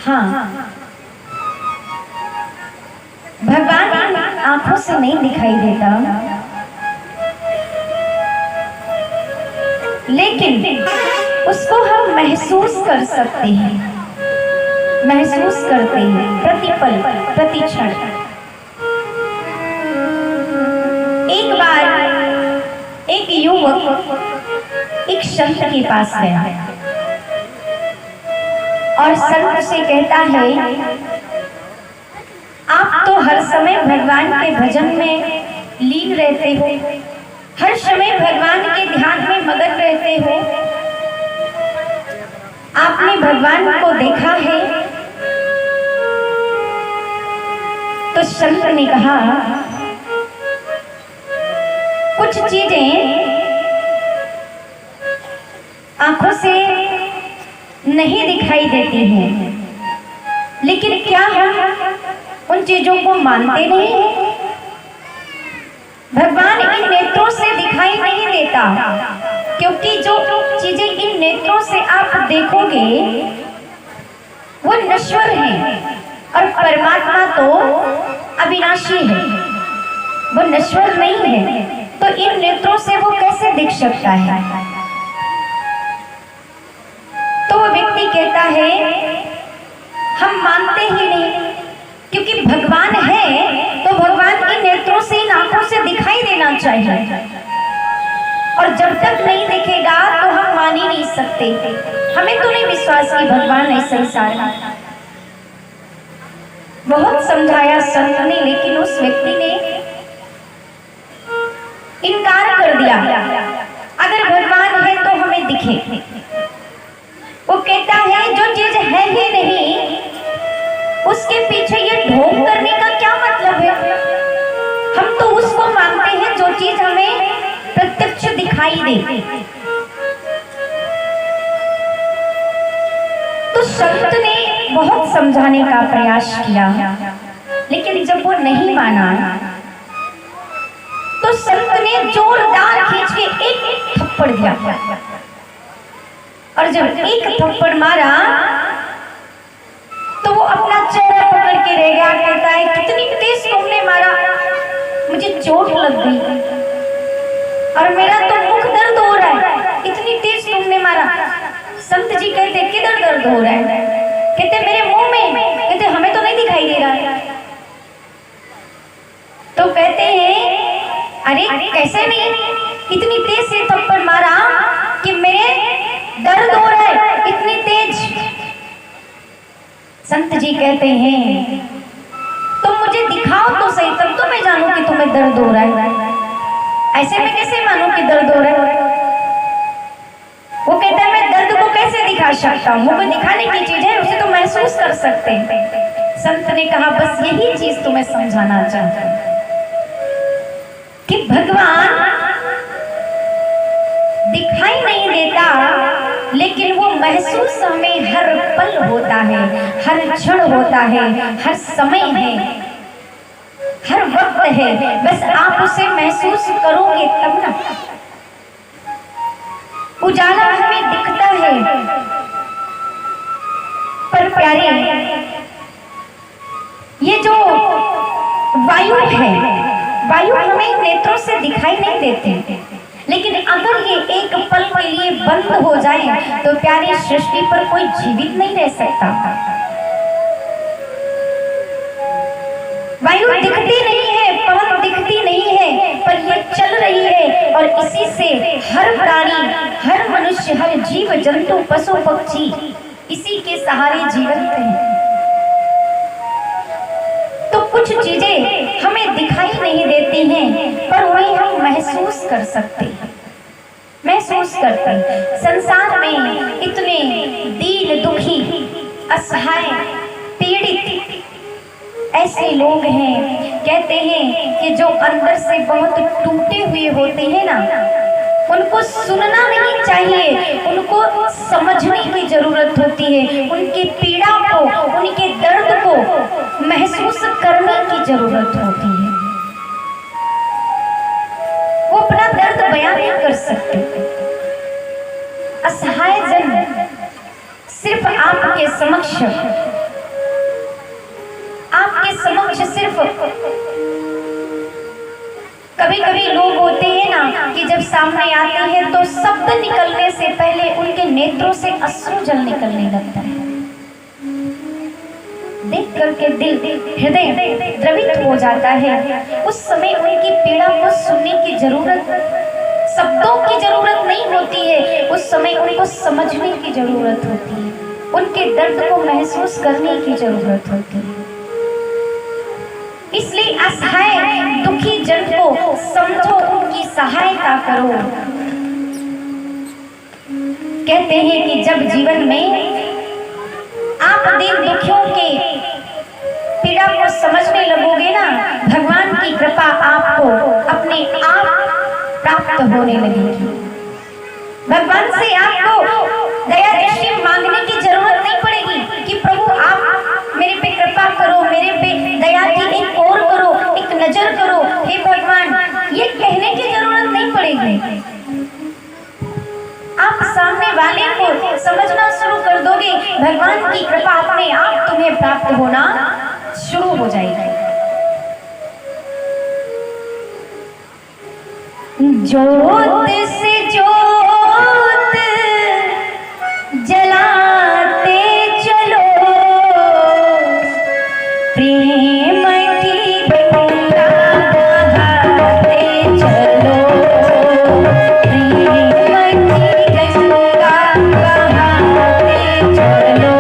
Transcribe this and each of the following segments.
हाँ, भगवान आंखों से नहीं दिखाई देता, लेकिन उसको हम महसूस कर सकते हैं, महसूस करते हैं प्रतिपल प्रतिक्षण। एक बार एक युवक एक संत के पास गया और संत से कहता है, आप तो हर समय भगवान के भजन में लीन रहते हो, हर समय भगवान के ध्यान में मगन रहते हो, आपने भगवान को देखा है? तो संत ने कहा, कुछ चीजें आंखों से नहीं दिखाई देती हैं, लेकिन क्या हम उन चीजों को मानते नहीं हैं? भगवान इन नेत्रों से दिखाई नहीं देता, क्योंकि जो चीजें इन नेत्रों से आप देखोगे वो नश्वर है, और परमात्मा तो अविनाशी है, वो नश्वर नहीं है। तो इन नेत्रों से वो कैसे दिख सकता है? तो वो व्यक्ति कहता है, हम मानते ही नहीं, क्योंकि भगवान है तो भगवान इन नेत्रों से, इन आंखों से दिखाई देना चाहिए, और जब तक नहीं दिखेगा तो हम मान ही नहीं सकते। हमें तो नहीं विश्वास कि भगवान ऐसा ही सारा। बहुत समझाया संत ने, लेकिन उस व्यक्ति ने इनकार कर दिया। अगर भगवान है तो हमें दिखे। वो कहता है, जो चीज है ही नहीं उसके पीछे ये ढोंग करने का क्या मतलब है? हम तो उसको मानते हैं जो चीज हमें प्रत्यक्ष दिखाई दे। तो संत ने बहुत समझाने का प्रयास किया, लेकिन जब वो नहीं माना तो संत ने जोरदार खींच के एक थप्पड़ दिया, और जब एक थप्पड़ मारा तो वो अपना चेहरा पकड़ के रह गया। कहता है, कितनी तेज तुमने मारा, मुझे चोट लग गई और मेरा तो मुख दर्द हो रहा है, इतनी तेज तुमने मारा। संत जी कहते, किधर दर्द हो रहा है? कहते, मेरे मुंह में। कहते, हमें तो नहीं दिखाई दे रहा है। तो कहते हैं, अरे कैसे नहीं, इतनी तेज से थप्पड़ मारा कि मेरे दर्द हो रहा है इतनी तेज। संत जी कहते हैं, तुम मुझे दिखाओ तो सही, तब तो मैं जानूं कि तुम्हें दर्द हो रहा है, ऐसे मैं कैसे मानूं कि दर्द हो रहा है? वो कहता है, मैं दर्द को कैसे दिखा सकता हूँ, वो दिखाने की चीज है, उसे तो महसूस कर सकते हैं। संत ने कहा, बस यही चीज तुम्हें समझाना चाहता हूँ कि भगवान दिखाई नहीं देता, लेकिन वो महसूस हमें हर पल होता है, हर क्षण होता है, हर समय है, हर वक्त है। बस आप उसे महसूस करोगे तब ना। उजाला हमें दिखता है, पर प्यारे, ये जो वायु है, वायु हमें नेत्रों से दिखाई नहीं देती, लेकिन अगर ये एक पल के लिए बंद हो जाए तो प्यारी सृष्टि पर कोई जीवित नहीं रह सकता। वायु दिखती नहीं है, पवन दिखती नहीं है, पर ये चल रही है, और इसी से हर प्राणी, हर मनुष्य, हर जीव जंतु, पशु पक्षी इसी के सहारे जीवंत हैं। तो कुछ चीजें हमें दिखाई नहीं देती हैं, पर उन्हें हम महसूस कर सकते हैं, महसूस करते हैं। संसार में इतने दीन दुखी, असहाय, पीड़ित ऐसे लोग हैं, कहते हैं कि जो अंदर से बहुत टूटे हुए होते हैं ना, उनको सुनना नहीं चाहिए, उनको समझने की जरूरत होती है, उनकी पीड़ा को, उनके दर्द को महसूस करने की जरूरत होती है। वो अपना दर्द बयान नहीं कर सकते। असहाय जन सिर्फ आपके समक्ष कभी लोग होते हैं ना कि जब सामने आते हैं तो शब्द निकलने से पहले उनके नेत्रों से अश्रु जल निकलने लगता है। देख करके दिल हृदय द्रवित हो जाता है। उस समय उनकी पीड़ा को सुनने की जरूरत, शब्दों की जरूरत नहीं होती है, उस समय उनको समझने की जरूरत होती है, उनके दर्द को महसूस करने की जरूरत होती है। इसलिए असहाय दुखी जन को समझो, उनकी सहायता करो। कहते हैं कि जब जीवन में आप दीन दुखियों के पीड़ा को समझने लगोगे ना, भगवान की कृपा आपको अपने आप प्राप्त होने लगेगी। भगवान से आपको दया दृष्टि मांगने की जरूरत नहीं पड़ेगी कि प्रभु आप मेरे पे कृपा करो, मेरे पे दया की एक और करो, एक नजर करो, हे भगवान, ये कहने की जरूरत नहीं पड़ेगी। आप सामने वाले को समझना शुरू कर दोगे, भगवान की कृपा अपने आप तुम्हें प्राप्त होना शुरू हो जाएगी। ज्योत से ज्योत जलाते चलो, प्रेम की गंगा बहाते चलो, प्रेम की गंगा बहाते चलो।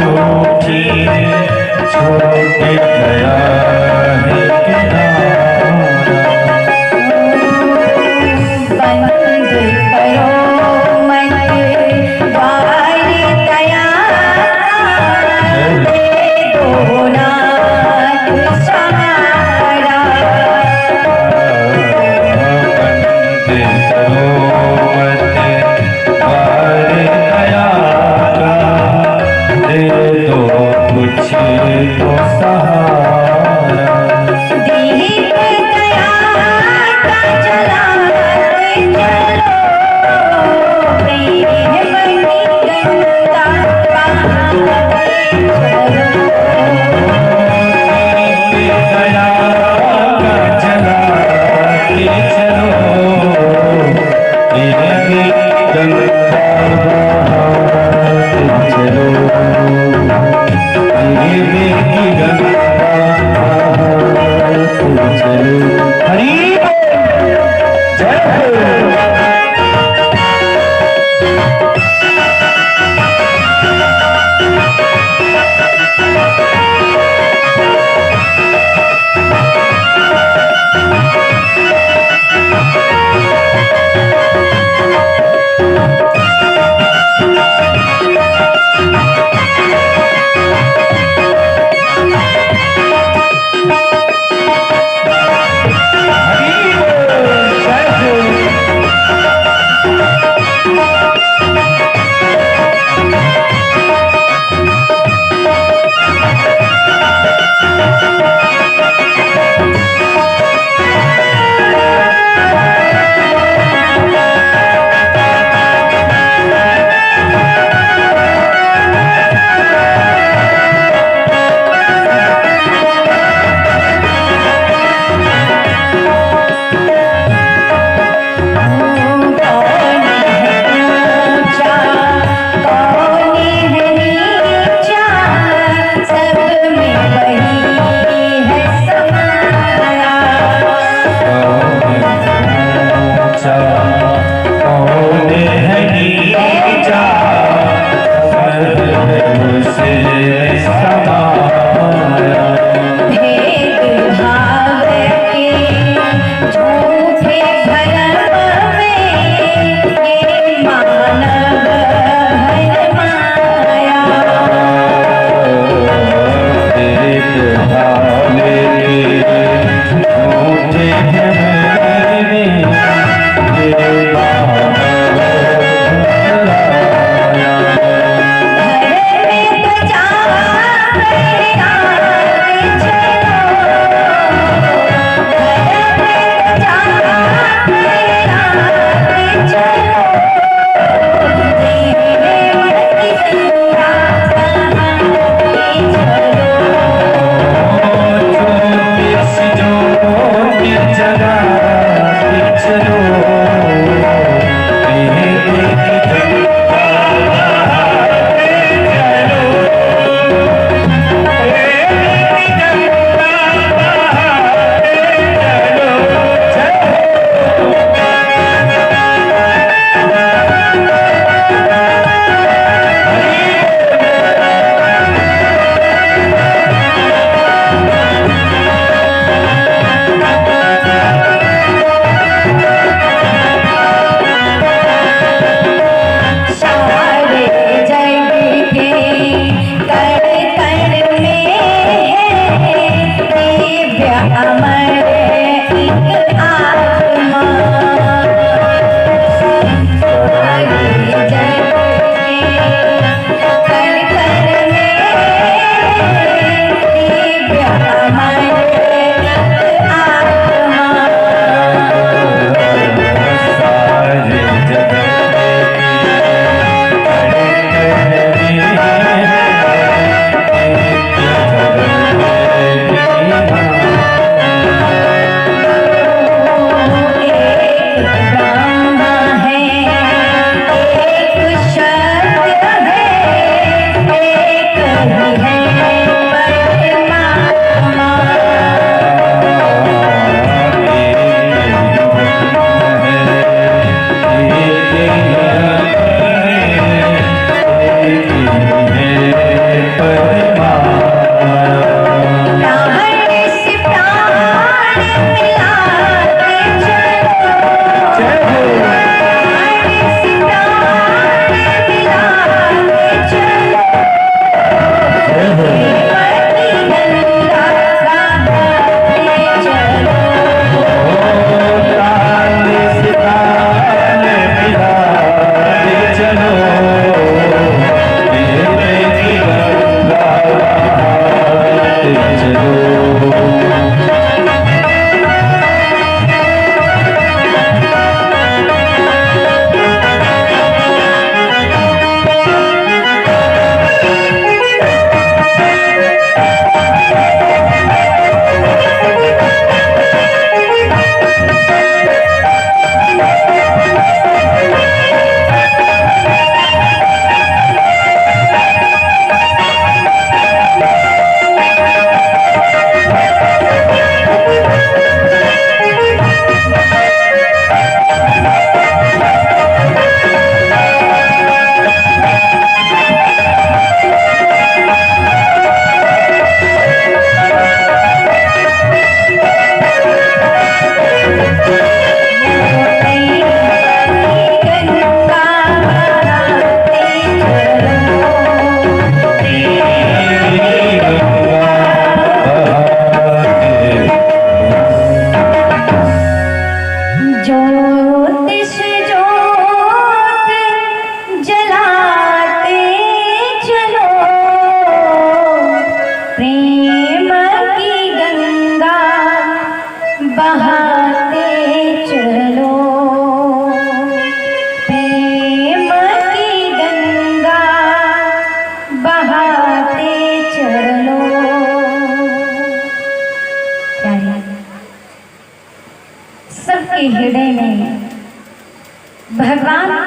रूठी छोड़ गया है किनारा। बंद करो मत बारी दया दे दो नाथ सहारा। बंद करो मत बारी दया का, दे दो कुछ तो सहारा।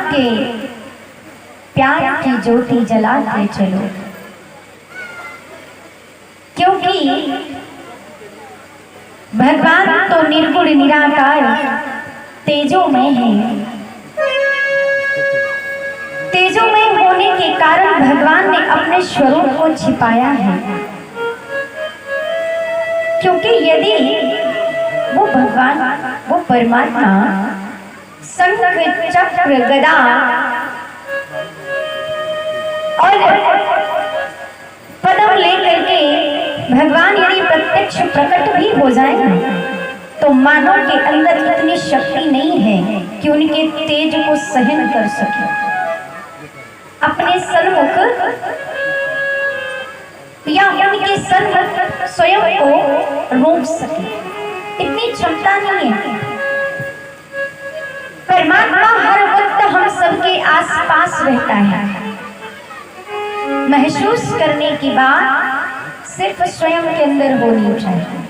के प्यार की ज्योति जला के चलो, क्योंकि भगवान तो निर्गुण निराकार तेजोमय है। तेजोमय होने के कारण भगवान ने अपने स्वरूप को छिपाया है, क्योंकि यदि वो भगवान, वो परमात्मा शंख चक्र गदा और पद्म लेकर के भगवान यदि प्रत्यक्ष प्रकट भी हो जाए ना, तो मानव के अंदर इतनी शक्ति नहीं है कि उनके तेज को सहन कर सके, अपने सन्मुख या उनके सन्मुख स्वयं को रोक सके, इतनी क्षमता नहीं है। परमात्मा हर वक्त हम सबके आसपास रहता है। महसूस करने की बात सिर्फ स्वयं के अंदर होनी चाहिए।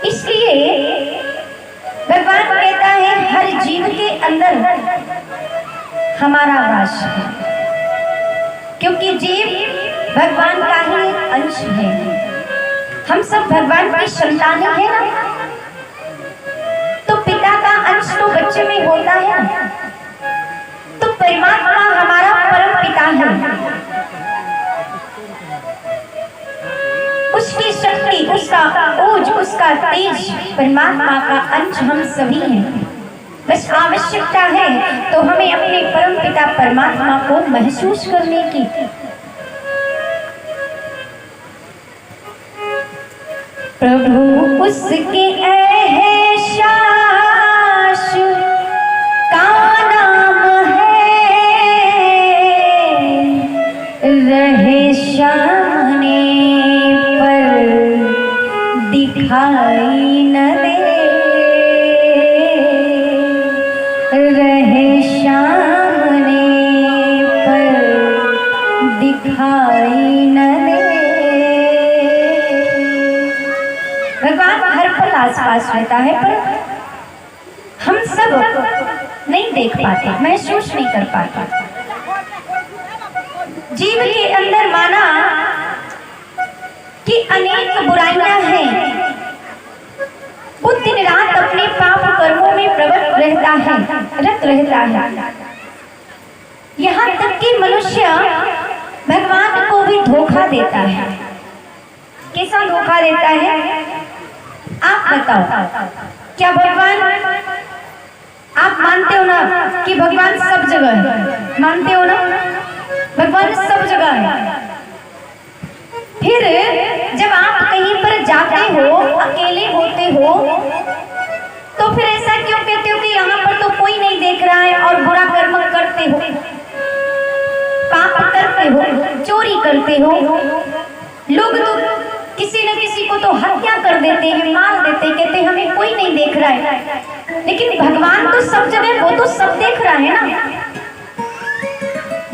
इसलिए भगवान कहता है हर जीव के अंदर हमारा वास है, क्योंकि जीव भगवान का ही अंश है। हम सब भगवान की संतानें हैं ना, तो पिता का अंश तो बच्चे में होता है ना। तो परमात्मा हमारा परम पिता है, उसकी शक्ति, उसका ओज, उसका तेज, परमात्मा का अंश हम सभी हैं। बस आवश्यकता है तो हमें अपने परम पिता परमात्मा को महसूस करने की। प्रभु उसके एहसास का नाम है, रहे सामने पर दिखाई न दे, रहे सामने पर दिखाई न दे। भगवान हर पल आसपास रहता है, पर हम सब नहीं देख पाते, महसूस नहीं कर पाते। जीव के अंदर माना कि अनेक बुराइयां हैं, वो दिन रात अपने पाप कर्मों में प्रवृत्त रहता है, रत रहता है। यहाँ तक कि मनुष्य भगवान को भी धोखा देता है। कैसा धोखा देता है आप बताओ? क्या भगवान, आप मानते हो ना कि भगवान सब जगह है? मानते हो ना भगवान सब जगह है। फिर जब आप कहीं पर जाते हो, अकेले होते हो, तो फिर ऐसा क्यों कहते हो कि यहाँ पर तो कोई नहीं देख रहा है और बुरा कर्म करते हो, पाप करते हो, चोरी करते हो, लोग तो किसी न किसी को तो हत्या कर देते हैं, मार देते, कहते हैं हमें कोई नहीं देख रहा है। लेकिन भगवान तो सब जगह, वो तो सब देख रहा है ना।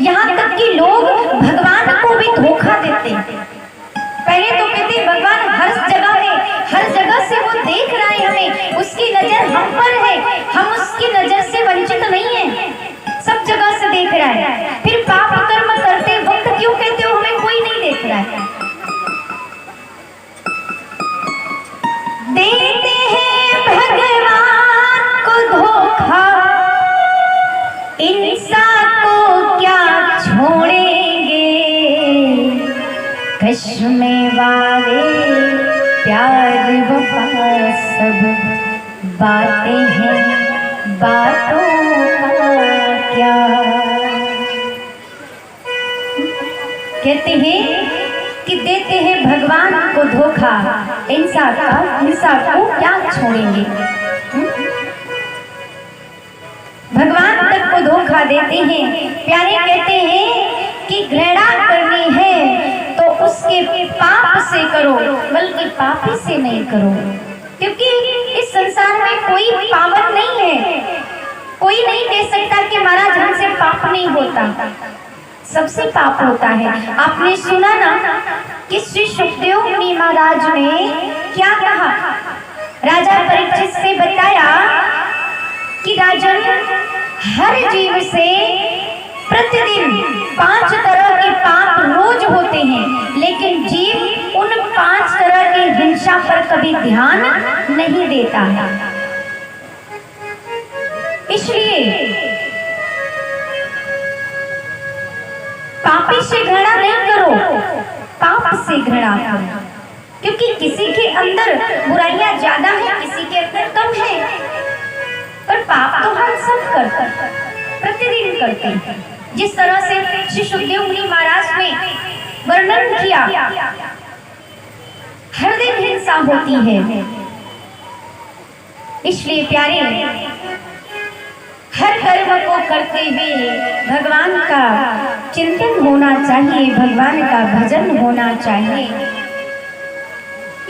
यहाँ तक कि लोग भगवान को भी धोखा देते हैं। पहले तो कहते भगवान हर जगह है, हर जगह से वो देख रहा है हमें, उसकी नजर हम पर है, हम उसकी नजर से वंचित नहीं है, सब जगह से देख रहा है। फिर पाप कर्म करते वक्त क्यों कहते हो हमें कोई नहीं देख रहा है? देते हैं भगवान को धोखा, इंसान को क्या छोड़ेंगे, कश्मे वाले प्यार वफा सब बातें हैं, बातों का क्या। कहते हैं कि देते हैं भगवान को धोखा, इंसान को क्या छोड़ेंगे। भगवान तक को धोखा देते हैं। प्यारे कहते हैं कि घृणा करनी है तो उसके पाप से करो, बल्कि पापी से नहीं करो, क्योंकि इस संसार में कोई पावन नहीं है। कोई नहीं कह सकता कि महाराज हमसे पाप नहीं होता, सबसे पाप होता है। आपने सुना ना कि श्री सुखदेव मुनि महाराज ने क्या कहा? राजा परीक्षित से बताया कि राजन, हर जीव से प्रतिदिन 5 तरह के पाप रोज होते हैं, लेकिन जीव उन 5 तरह की हिंसा पर कभी ध्यान नहीं देता है। इसलिए पापी से घृणा नहीं करो, पाप से घृणा करो, क्योंकि किसी के अंदर बुराइयां ज्यादा है, किसी के अंदर कम है, पर पाप तो हम सब करते हैं, प्रतिदिन करते हैं। जिस तरह से श्री सुखदेव मुनि महाराज ने वर्णन किया, हर दिन हिंसा होती है। इसलिए प्यारे, हर कर्म को करते हुए भगवान का चिंतन होना चाहिए, भगवान का भजन होना चाहिए।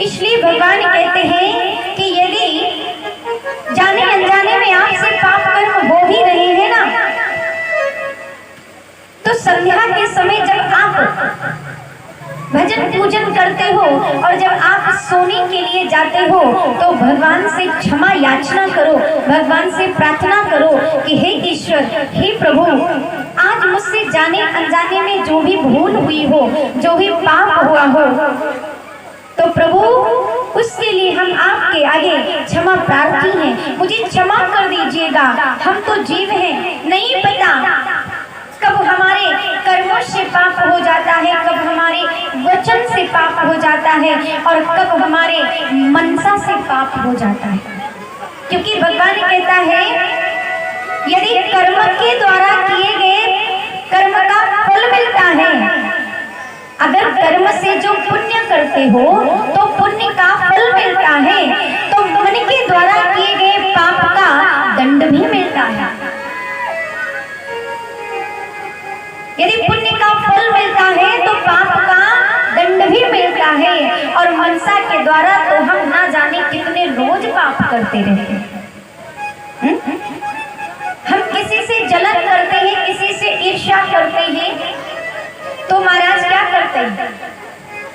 इसलिए भगवान कहते हैं कि यदि जाने अनजाने में आपसे पाप कर्म हो ही रहे हैं ना, तो संध्या के समय जब आप भजन पूजन करते हो और जब आप सोने के लिए जाते हो, तो भगवान से क्षमा याचना करो, भगवान से प्रार्थना करो कि हे ईश्वर, हे प्रभु, आज मुझसे जाने अनजाने में जो भी भूल हुई हो, जो भी पाप हुआ हो, तो प्रभु उसके लिए हम आपके आगे क्षमा प्रार्थी हैं, मुझे क्षमा कर दीजिएगा। हम तो जीव हैं, नहीं पता कब हमारे कर्मों से पाप हो जाता है, कब हमारे वचन से पाप हो जाता है और कब हमारे मनसा से पाप हो जाता है। क्योंकि भगवान कहता है, यदि कर्म के द्वारा किए गए कर्म का फल मिलता है, अगर कर्म से जो पुण्य करते हो तो पुण्य का फल मिलता है, तो मन के द्वारा किए गए पाप का दंड भी मिलता है। यदि पुण्य का फल मिलता है तो पाप का दंड भी मिलता है। और मनसा के द्वारा तो हम ना जाने कितने रोज पाप करते रहते हैं। हम किसी से जलन करते हैं, किसी से ईर्ष्या करते हैं, तो महाराज क्या करते हैं,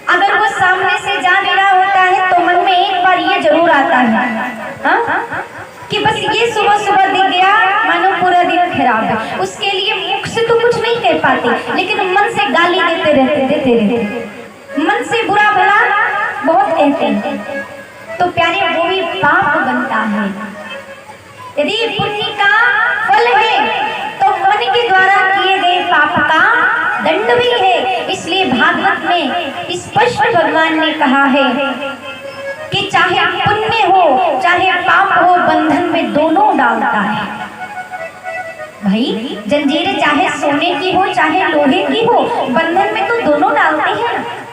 अगर वो सामने से जा भी रहा होता है तो मन में एक बार ये जरूर आता है कि बस ये सुबह सुबह दिख गया, मानो पूरा दिन खराब है। उसके लिए मुख से तो कुछ नहीं कह पाते, लेकिन मन से गाली देते रहते, मन से बुरा भला बहुत कहते हैं। तो प्यारे, वो भी पाप बनता है। यदि पुण्य का फल है तो मन के द्वारा किए गए पाप का दंड भी है। इसलिए भागवत में स्पष्ट भगवान ने कहा है कि चाहे पुण्य हो चाहे पाप हो, बंधन में दोनों डालता है। भाई, जंजीर चाहे सोने की हो चाहे लोहे की हो, बंधन में तो दोनों डालते हैं।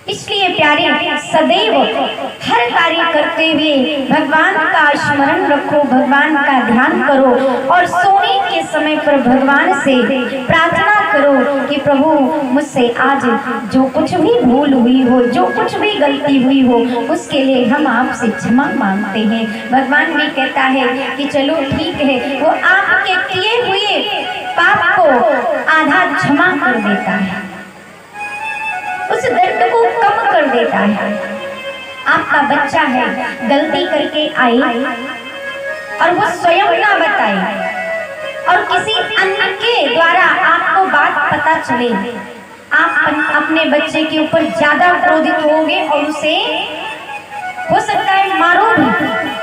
इसलिए प्यारे, सदैव हर कार्य करते हुए भगवान का स्मरण रखो, भगवान का ध्यान करो और सोने के समय पर भगवान से प्रार्थना करो कि प्रभु, मुझसे आज जो कुछ भी भूल हुई हो, जो कुछ भी गलती हुई हो, उसके लिए हम आपसे क्षमा मांगते हैं। भगवान भी कहता है कि चलो ठीक है, वो आपके किए हुए पाप को आधा क्षमा कर देता है, उस दंड को कम कर देता है। आपका बच्चा है, गलती करके आए और वो स्वयं ना बताए और किसी अन्य के द्वारा आपको बात पता चले, आप अपने बच्चे के ऊपर ज्यादा क्रोधित होंगे और उसे हो सकता है मारो भी।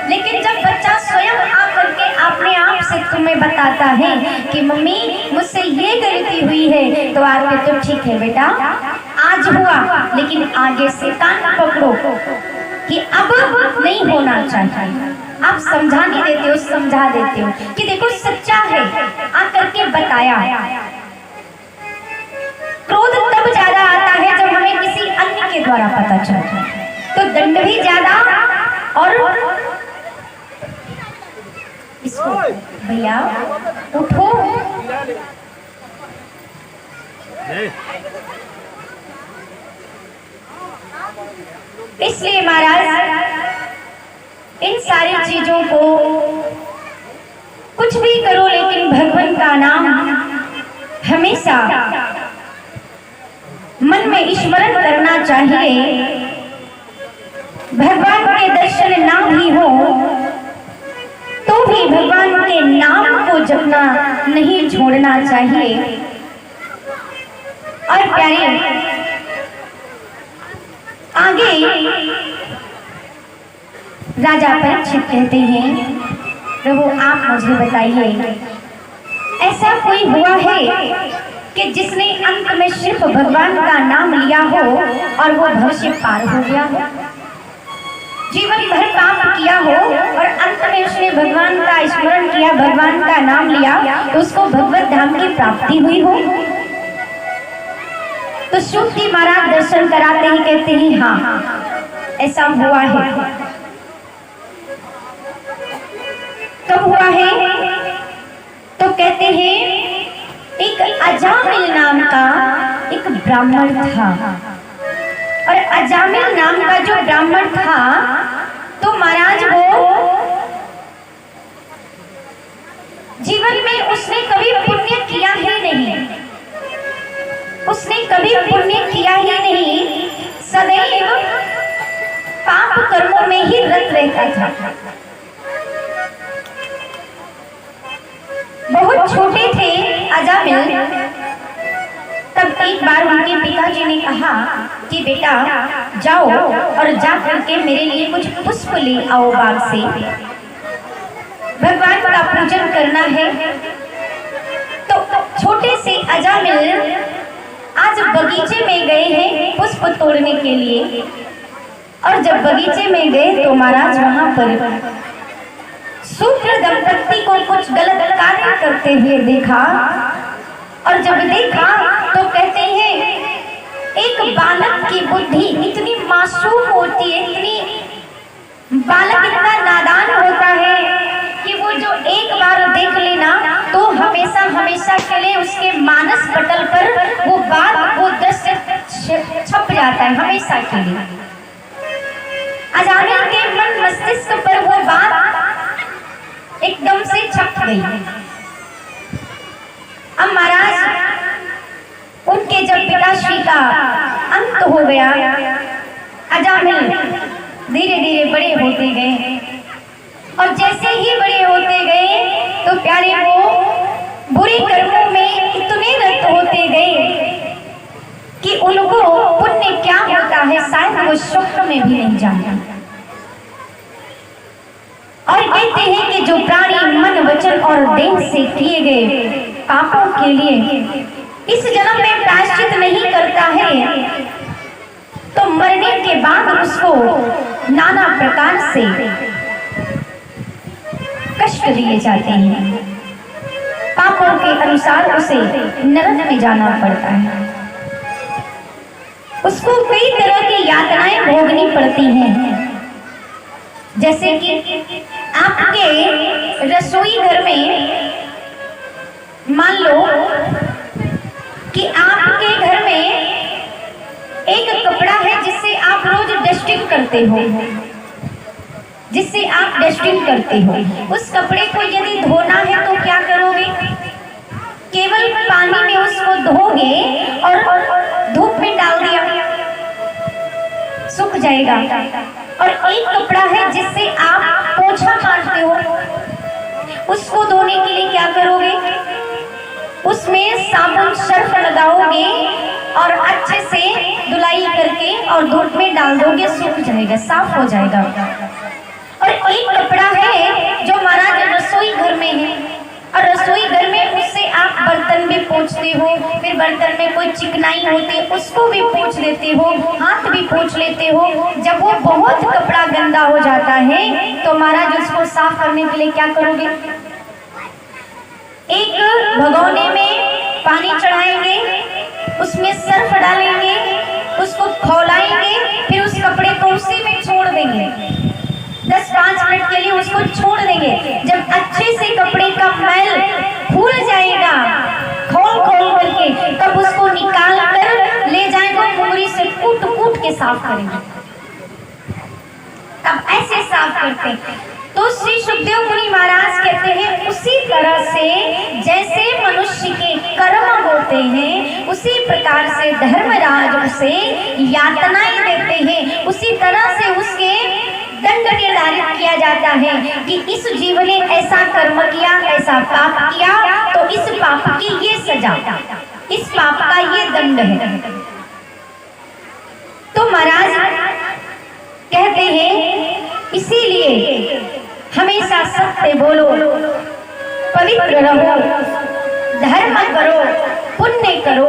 लेकिन जब बच्चा स्वयं आकर के अपने आप से तुम्हें बताता है कि मम्मी, मुझसे ये गलती हुई है, तो आप कहते हो ठीक है बेटा, आज हुआ, लेकिन आगे से कान पकड़ो कि अब नहीं होना चाहिए। आप समझा नहीं देते हो, समझा देते हो कि देखो सच्चा है, आकर के बताया। क्रोध तब ज्यादा आता है जब हमें किसी अन्य के द्वारा पता चलता है, तो दंड भी ज्यादा। और इसको भैया उठो, इसलिए महाराज इन सारी चीजों को कुछ भी करो, लेकिन भगवान का नाम हमेशा मन में स्मरण करना चाहिए। भगवान के दर्शन ना भी हो तो भी भगवान के नाम को जपना नहीं छोड़ना चाहिए। और प्यारे आगे राजा परीक्षित कहते हैं, प्रभु आप मुझे बताइए, ऐसा कोई हुआ है कि जिसने अंत में सिर्फ भगवान का नाम लिया हो और वो भविष्य पार हो गया हो, जीवन भर पाप किया हो और अंत में उसने भगवान का स्मरण किया, भगवान का नाम लिया, तो उसको भगवत धाम की प्राप्ति हुई हो? तो श्रुति महाराज दर्शन कराते ही कहते हैं हाँ ऐसा हुआ है। कब हुआ है? तो कहते हैं एक अजामिल नाम का एक ब्राह्मण था, और अजामिल नाम का जो ब्राह्मण था तो महाराज वो जीवन में उसने कभी पुण्य किया ही नहीं, उसने कभी पुण्य किया ही नहीं, सदैव पाप कर्मों में ही रत रहता था। बहुत छोटे थे अजामिल, तब एक बार उनके पिताजी ने कहा कि बेटा जाओ और जा करके मेरे लिए कुछ पुष्प ले आओ बाग से, भगवान का पूजन करना है। तो छोटे से अजामिल आज बगीचे में गए हैं पुष्प तोड़ने के लिए, और जब बगीचे में गए तो महाराज वहां पर शूद्र दंपत्ति को कुछ गलत कार्य करते हुए देखा, और जब देखा तो कहते हैं एक बालक की बुद्धि इतनी मासूम होती है, इतनी बालक इतना नादान होता है कि वो जो एक बार देख लेना तो हमेशा हमेशा के लिए उसके मानस पटल पर वो बात वो दृश्य छप जाता है हमेशा के लिए। अजामिल के मन मस्तिष्क पर वो बात एकदम से छप गई। अब महाराज उनके जब पिताश्री का अंत हो गया, अजामिल धीरे धीरे बड़े होते गए, और जैसे ही बड़े होते गए तो प्यारे वो बुरे कर्मों में इतने रत होते गए कि उनको पुण्य क्या होता है शायद वो स्वप्न में भी नहीं जानता। और कहते हैं कि जो प्राणी मन वचन और देह से किए गए पापों के लिए इस जन्म में प्रायश्चित नहीं करता है, तो मरने के बाद उसको नाना प्रकार से कष्ट दिए जाते हैं, पापों के अनुसार उसे नरक में जाना पड़ता है, उसको कई तरह की यातनाएं भोगनी पड़ती हैं। जैसे कि आपके रसोई घर में मान लो कि आपके घर में एक कपड़ा है जिससे आप रोज डस्टिंग करते हो, जिससे आप डस्टिंग करते हो, उस कपड़े को यदि धोना है तो क्या करोगे? केवल पानी में उसको धोगे और धूप में डाल दिया, सूख जाएगा। और एक कपड़ा है जिससे आप पोछा मारते हो, उसको धोने के लिए क्या करोगे? उसमें साबुन सर्फ लगाओगे और अच्छे से धुलाई करके और धूप में डाल दोगे, सूख जाएगा, साफ हो जाएगा। और एक कपड़ा है जो महाराज रसोई घर में है, और रसोई घर में उससे आप बर्तन भी पोंछते हो, फिर बर्तन में कोई चिकनाई होती है उसको भी पोंछ देते हो, हाथ भी पोंछ लेते हो। जब वो बहुत कपड़ा गंदा हो जाता है तो महाराज उसको साफ करने के लिए क्या करोगे? एक भगोने में पानी चढ़ाएंगे, उसमें सर्फ डालेंगे, उसको खौलाएंगे, फिर उस कपड़े को उसी में छोड़ देंगे, 10-5 मिनट के लिए उसको छोड़ देंगे। जब अच्छे से कपड़े का मैल फूल जाएगा खोल खोल करके, तब उसको निकाल कर ले जाएंगे, मुंगरी से कूट कूट के साफ करेंगे, तब ऐसे साफ करते। तो श्री सुखदेव मुनि महाराज कहते हैं उसी तरह से जैसे मनुष्य के कर्म होते हैं उसी प्रकार से धर्मराज उसे यातनाएं देते हैं, उसी तरह से उसके दंड निर्धारित किया जाता है कि इस जीव ने ऐसा कर्म किया, ऐसा पाप किया, तो इस पाप की ये सजा, इस पाप का ये दंड है। तो महाराज कहते हैं इसीलिए हमेशा सत्य बोलो, पवित्र रहो, धर्म करो, पुण्य करो,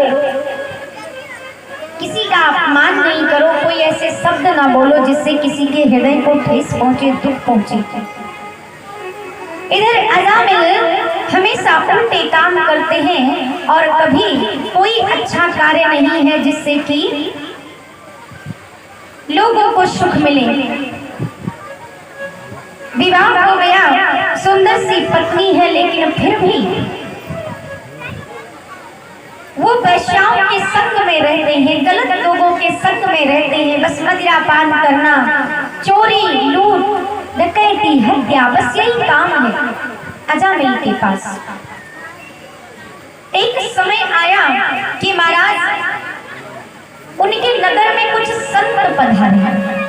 किसी का अपमान नहीं करो, कोई ऐसे शब्द ना बोलो जिससे किसी के हृदय को ठेस पहुंचे, दुख पहुंचे। इधर अजामिल हमेशा उल्टे काम करते हैं और कभी कोई अच्छा कार्य नहीं है जिससे कि लोगों को सुख मिले। विवाह हो गया, सुंदर सी पत्नी है, लेकिन फिर भी वो वैश्याओं के संग में रहते हैं, गलत लोगों के संग में रहते हैं, बस मदिरापान करना, चोरी, लूट, डकैती, हत्या, बस यही काम है अजामिल के पास। एक समय आया कि महाराज उनके नगर में कुछ संत पधारे।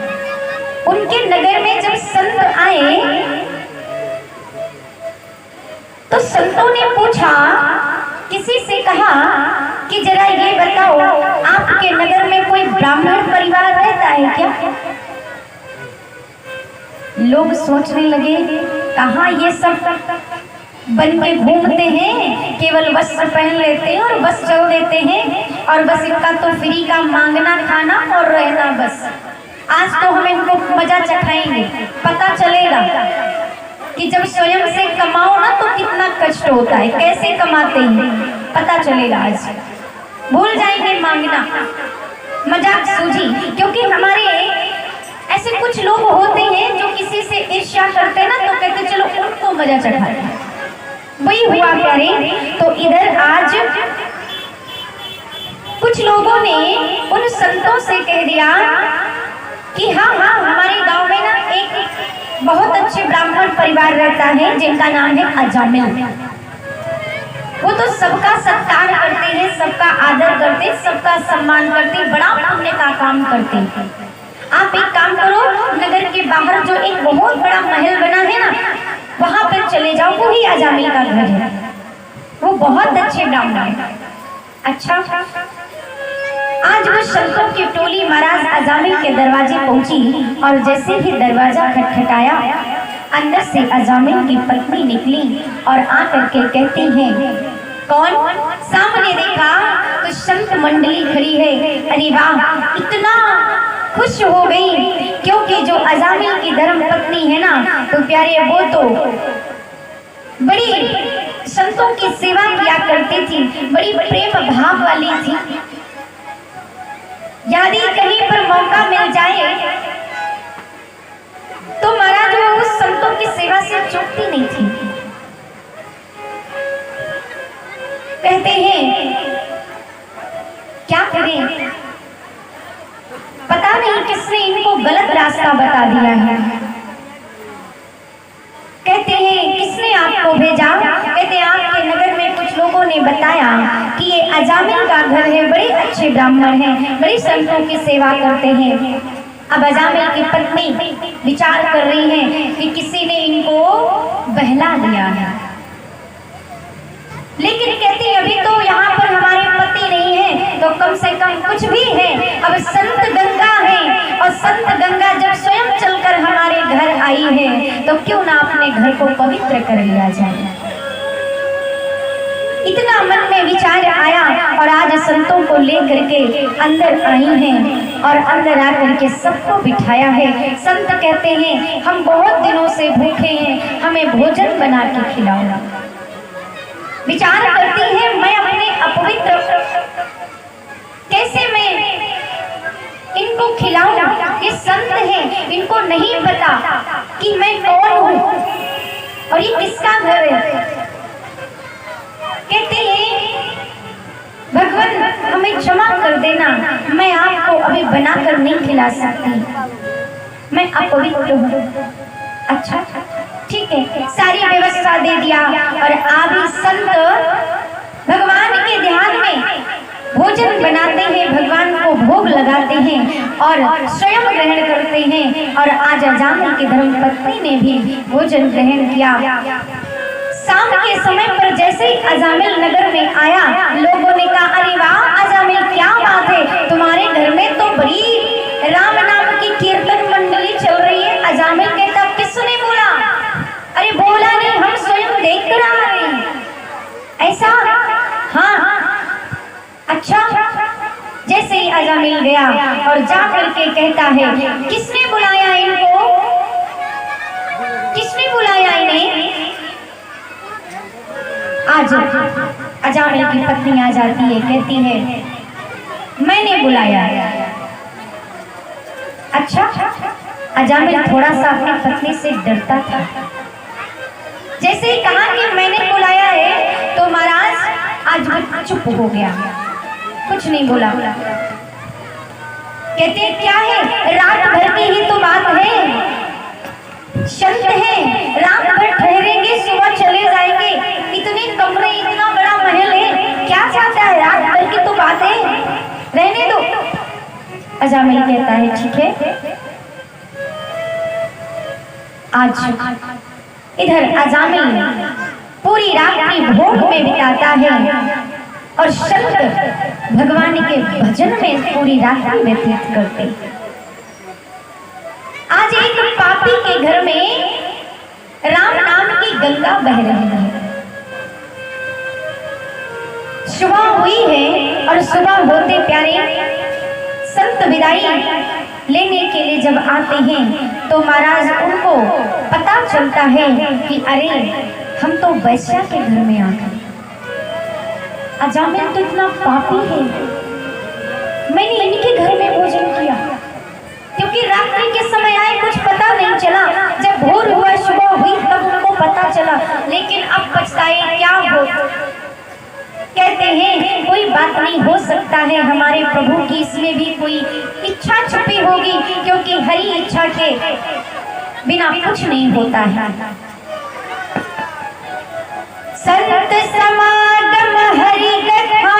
उनके नगर में जब संत आए तो संतों ने पूछा, किसी से कहा कि जरा ये बताओ, आपके नगर में कोई ब्राह्मण परिवार रहता है क्या? लोग सोचने लगे, कहाँ ये सब बन के घूमते हैं, केवल वस्त्र पहन लेते हैं और बस चल देते हैं, और बस इनका तो फ्री का मांगना, खाना और रहना बस। आज तो हम इनको मजा चखाएंगे, पता चलेगा कि जब स्वयं से कमाओ ना तो कितना कष्ट होता है, कैसे कमाते हैं पता चलेगा। आज भूल जाएंगे मांगना, मजाक सूझी। क्योंकि हमारे ऐसे कुछ लोग होते हैं जो किसी से ईर्ष्या करते हैं ना, तो कहते चलो उनको मजा चढ़ाते हैं, वही हुआ प्यारे। तो इधर आज कुछ लोगों ने उन संतों से कह दिया कि हाँ हाँ, हमारे गांव में ना एक बहुत अच्छे ब्राह्मण परिवार रहता है जिनका नाम है अजामिल। वो तो सबका सत्कार करते हैं, सबका आदर करते हैं, सबका सम्मान करते हैं, बड़ा पुण्य का काम करते हैं। आप एक काम करो, नगर के बाहर जो एक बहुत बड़ा महल बना है ना, वहां पर चले जाओ, वो ही अजामिल का घर है, वो बहुत अच्छे ब्राह्मण है। अच्छा, आज वो संतों की टोली महाराज अजामिल के दरवाजे पहुंची और जैसे ही दरवाजा खटखटाया, अंदर से अजामिल की पत्नी निकली और आकर के कहती हैं, कौन? सामने देखा तो संत मंडली खड़ी है। अरे वाह, इतना खुश हो गई, क्योंकि जो अजामिल की धर्म पत्नी है ना, तो प्यारे वो तो बड़ी संतों की सेवा किया करती थी, बड़ी प्रेम भाव वाली थी। यदि कहीं पर मौका मिल जाए तो महाराज वो उस संतों की सेवा से चूकती नहीं थी। कहते हैं क्या करें, पता नहीं किसने इनको गलत रास्ता बता दिया है। कहते हैं किसने आपको भेजा? कहते हैं आपके नगर में कुछ लोगों ने बताया कि ये अजामिल का घर है, बड़े अच्छे ब्राह्मण हैं, बड़ी संतों की सेवा करते हैं। अब अजामिल की पत्नी विचार कर रही है कि किसी ने इनको बहला दिया है, लेकिन कहती है अभी तो यहाँ पर हमारे पति नहीं है, तो कम से कम कुछ भी है। अब संत गंगा है, और संत गंगा जब स्वयं चलकर हमारे घर आई है, तो क्यों ना अपने घर को पवित्र कर लिया जाए। इतना मन में विचार आया और आज संतों को लेकर के अंदर आई हैं और अंदर आकर के सबको बिठाया है। संत कहते हैं हम बहुत दिनों से भूखे हैं, हमें भोजन बना के खिलाओ। विचार करती है मैं अपने अपवित्र कैसे मैं इनको खिलाऊं, ये संत हैं, इनको नहीं पता कि मैं कौन हूं और ये किसका घर है। कहते हैं भगवान हमें क्षमा कर देना, मैं आपको अभी बनाकर नहीं खिला सकती, मैं अपवित्र हूँ। अच्छा ठीक है, सारी व्यवस्था दे दिया और आदि संत भगवान के ध्यान में भोजन बनाते हैं, भगवान को भोग लगाते हैं और स्वयं ग्रहण करते हैं। और आज अजामिल की धर्मपत्नी ने भी भोजन ग्रहण किया। शाम के समय पर जैसे ही अजामिल नगर में आया, लोगों ने कहा, अरे वाह अजामिल, क्या बात है, तुम्हारे घर में तो बड़ी राम नाम की कीर्तन मंडली चल रही है। अजामिल कहता, किसने बोला? अरे बोला नहीं, हम स्वयं देख कर आ रहे हैं। ऐसा? हाँ। अच्छा। जैसे ही अजामिल गया और जा करके कहता है, किसने बुलाया इनको? किसने बुलाया इन्हें? आज अजामिल की पत्नी आ जाती है, कहती है, मैंने बुलाया। अच्छा। अजामिल थोड़ा सा अपनी पत्नी से डरता था। जैसे ही कहा कि मैंने बुलाया है, तो महाराज आज वो चुप हो गया, कुछ नहीं बोला। कहते हैं, क्या है, रात भर की ही तो बात है, शर्त है, रात भर ठहरेंगे, सुबह चले जाएंगे। इतने कमरे, इतना बड़ा महल है, क्या चाहता है, रात भर की तो बात है, रहने दो। अजामिल कहता है, ठीक है। आज इधर अजामिल पूरी रात्रि भोग में बिताता है और शंकर भगवान के भजन में पूरी रात्रि व्यतीत करते। आज एक पापी के घर में राम नाम की गंगा बह रही है। सुबह हुई है और सुबह होते प्यारे संत विदाई लेने के लिए जब आते हैं तो महाराज उनको पता चलता है कि अरे हम तो वैश्या के घर में आ गए। अजामिल तो इतना पापी है, मैंने इनके घर में भोजन किया, क्योंकि रात्रि के समय आए, कुछ पता नहीं चला। जब भोर हुआ, सुबह हुई, तब उनको पता चला। लेकिन अब पछताए क्या हो। कहते हैं कोई बात नहीं, हो सकता है हमारे प्रभु की इसमें भी कोई इच्छा छुपी होगी, क्योंकि हरी इच्छा के बिना कुछ नहीं होता है। संत समागम हरि कथा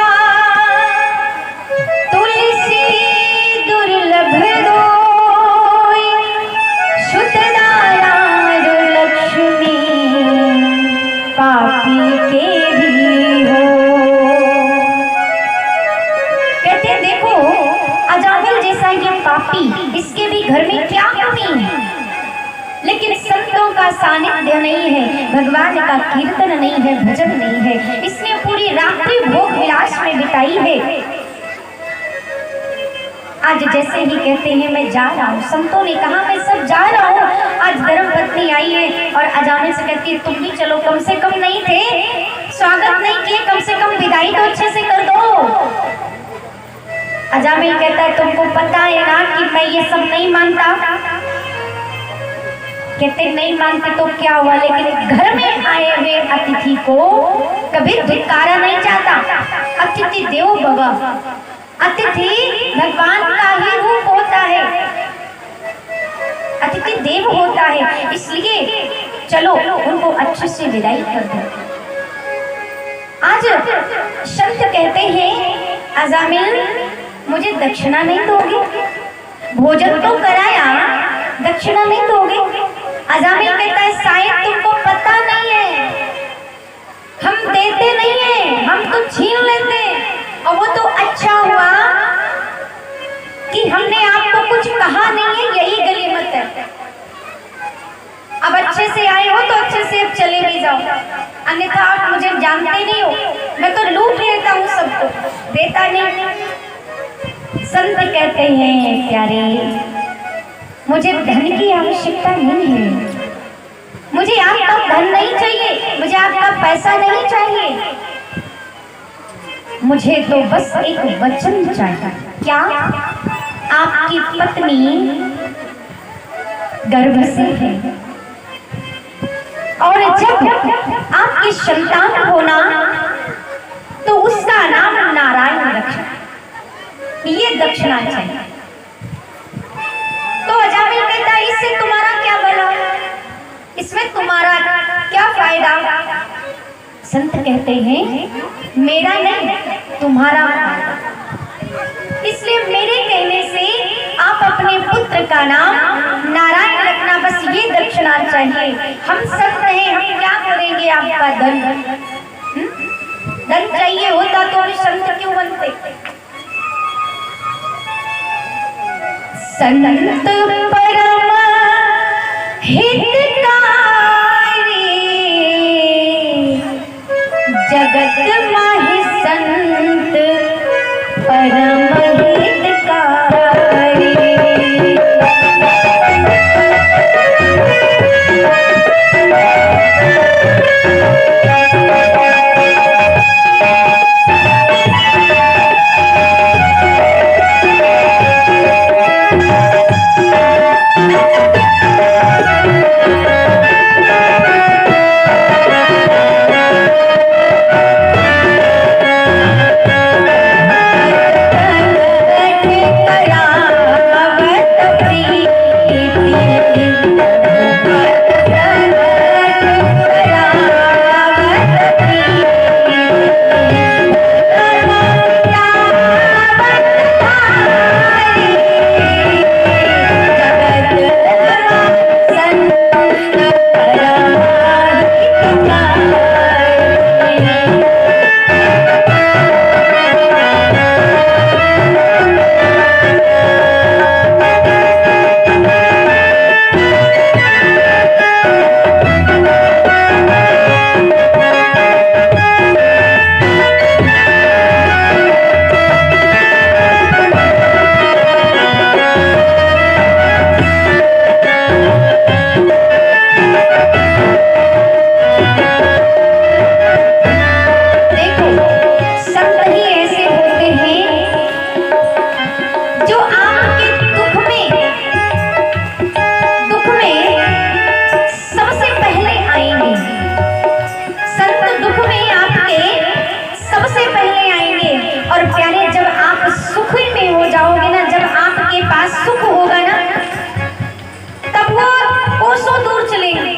तुलसी दुर्लभ दोई, शुद्ध नारायण लक्ष्मी पापी के भी हो। कहते देखो अजामिल जैसा ये पापी, इसके भी घर में क्या कमी है, लेकिन संतों का सानिध्य नहीं है, भगवान का कीर्तन नहीं है, भजन नहीं है, इसने पूरी रात्रि भोग विलास में बिताई है। आज जैसे ही कहते हैं मैं जा रहा हूँ, संतों ने कहा मैं सब जा रहा हूँ। आज धर्मपत्नी आई है और अजामिल से कहती है तुम भी चलो, कम से कम नहीं थे, स्वागत नहीं किए, कम से कम विदाई तो अच्छे से कर दो। अजामिल कहता है तुमको पता है ना कि मैं ये सब नहीं मानता। कहते नहीं मानते तो क्या हुआ, लेकिन घर में आए हुए अतिथि को कभी धिक्कारा नहीं चाहता। अतिथि देवो भव, अतिथि भगवान का ही रूप होता है, अतिथि देव होता है, इसलिए चलो उनको अच्छे से विदाई कर दो। आज संत कहते हैं अजामिल मुझे दक्षिणा नहीं दोगे, भोजन तो कराया, दक्षिणा नहीं दोगे। अजामिल कहता है शायद तुमको पता नहीं है, हम देते नहीं है, हम तो छीन लेते। और वो तो अच्छा हुआ कि हमने आपको कुछ कहा नहीं है, यही गनीमत है। अब अच्छे से आए हो तो अच्छे से अब चले भी जाओ, अन्यथा आप मुझे जानते नहीं हो, मैं तो लूट लेता हूँ सबको, देता नहीं। संत कहते हैं प्यारे मुझे धन की आवश्यकता नहीं है, मुझे आपका धन नहीं चाहिए, मुझे आपका पैसा नहीं चाहिए, मुझे तो बस एक वचन चाहिए। क्या? आपकी पत्नी गर्भ से है और जब आपकी संतान होना तो उसका नाम नारायण रखना, ये दक्षिणा चाहिए। तो अजामिल कहता है इससे तुम्हारा क्या भला, इसमें तुम्हारा क्या फायदा? संत कहते हैं मेरा नहीं तुम्हारा फायदा। इसलिए मेरे कहने से आप अपने पुत्र का नाम नारायण रखना, बस ये दक्षिणा चाहिए। हम संत हैं, हम क्या करेंगे आपका धन? धन चाहिए होता तो हम संत क्यों बनते? संत परम हितकारी, जगत माहि संत परम हितकारी।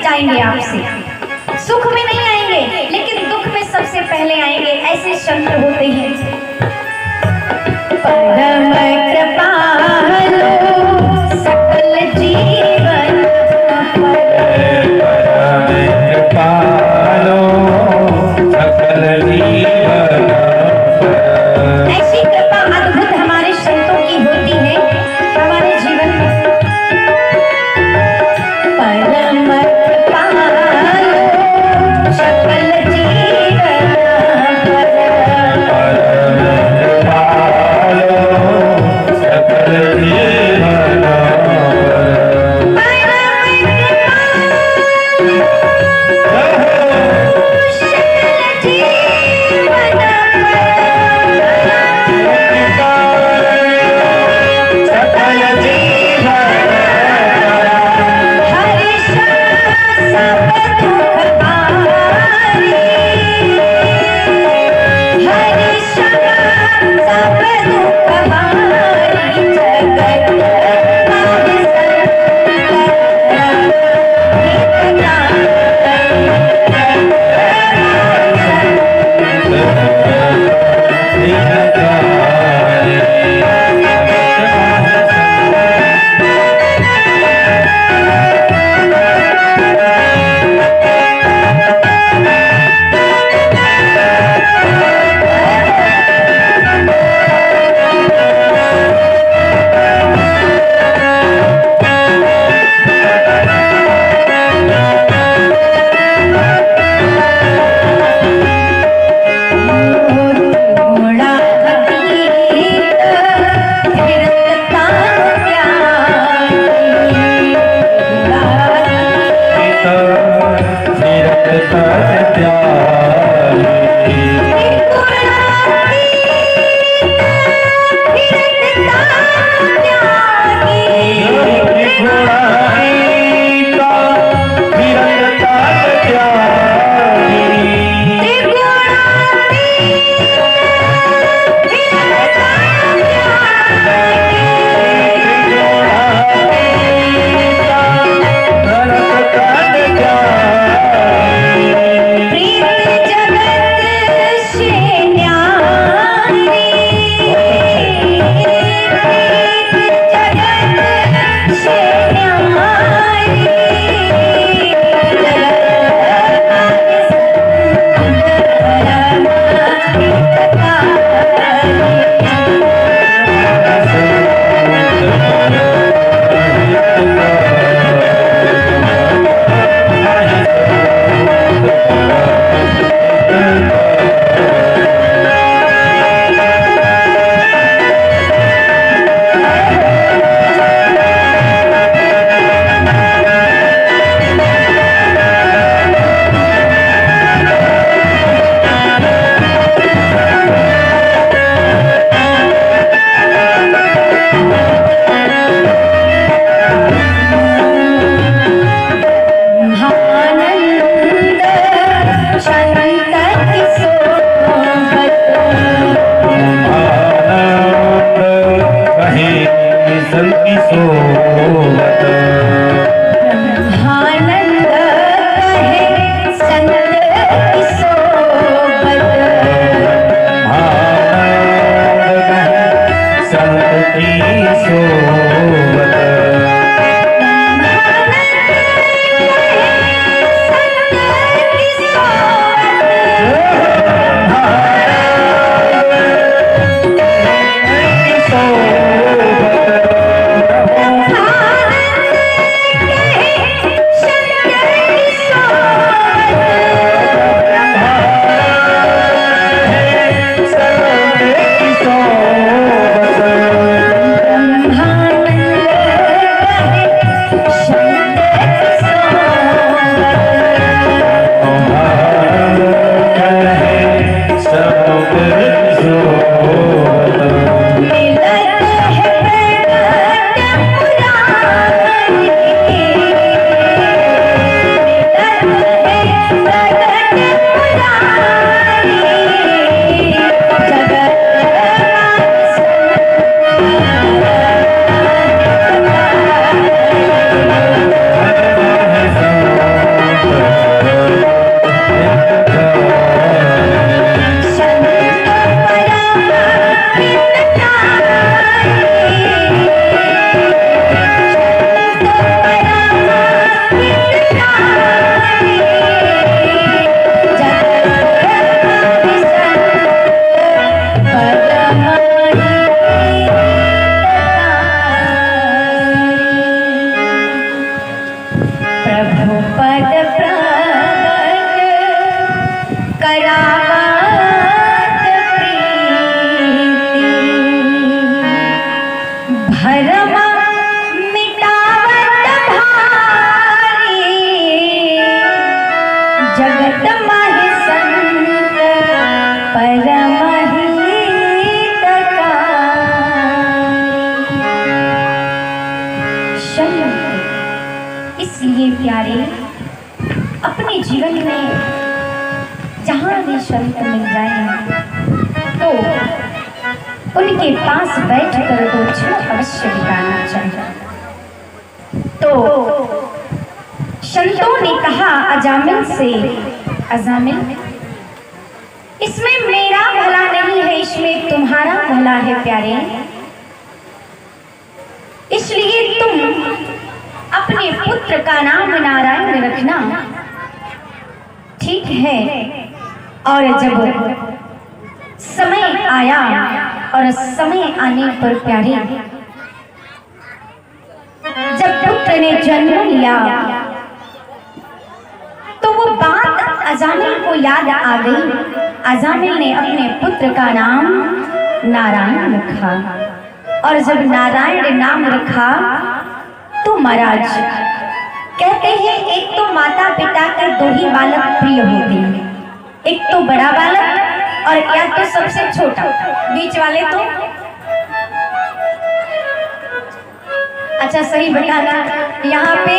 जाएंगे आपसे, सुख में नहीं आएंगे लेकिन दुख में सबसे पहले आएंगे। ऐसे संत होते हैं। परम कृपालु सकल जीवन, परम कृपालु सकल जीवन। ऐसी कृपा अद्भुत हमारे संतों की होती है हमारे जीवन में। परम कृपालु सकल जीवन, परम कृपालु सकल जीवन। घोड़ा की सोवत ब्रह्मानंद कहे संत की सोबत, संत की सोवत प्रभु पद प्रगट करावत प्रीति, भरम मिटावत भारी, जगत माहि संत परम हितकारी। इसलिए प्यारे, अपने जीवन में जहाँ भी संत मिल जाए तो उनके पास बैठकर दो क्षण अवश्य बिताना चाहिए। तो संतों ने कहा अजामिल से, अजामिल इसमें मेरा भला नहीं है, इसमें तुम्हारा भला है प्यारे, इसलिए तुम अपने पुत्र का नाम नारायण रखना, ठीक है। और जब समय आया और समय आने पर प्यारे, जब पुत्र ने जन्म लिया तो वो बात अजामिल को याद आ गई। अजामिल ने अपने पुत्र का नाम नारायण रखा, और जब नारायण नाम रखा तो महाराज कहते हैं एक तो माता पिता के दो ही बालक प्रिय होते हैं, एक तो बड़ा बालक और या तो सबसे छोटा, बीच वाले तो अच्छा सही बताना, यहाँ पे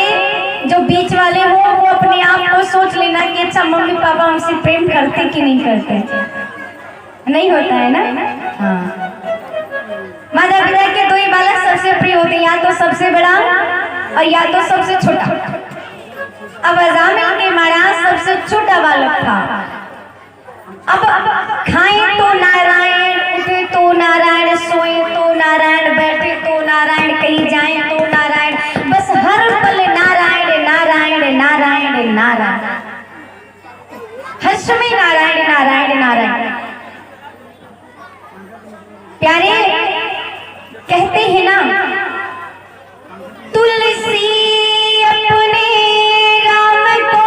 जो बीच वाले हो वो अपने आप को सोच लेना कि अच्छा मम्मी पापा हमसे प्रेम करते कि नहीं करते, नहीं होता है ना। हाँ, माता पिता के दो ही बालक सबसे प्रिय होते हैं, या तो सबसे बड़ा और या तो सबसे छोटा। अब अजामिल के महाराज सबसे छोटा बालक था। अब खाएं तो नारायण, उठे तो नारायण, सोए तो नारायण, बैठे तो नारायण, कहीं जाएं तो नारायण, बस हर पल नारायण नारायण नारायण नारायण, हर समय नारायण नारायण नारायण। प्यारे कहते हैं ना, तुलसी अपने राम को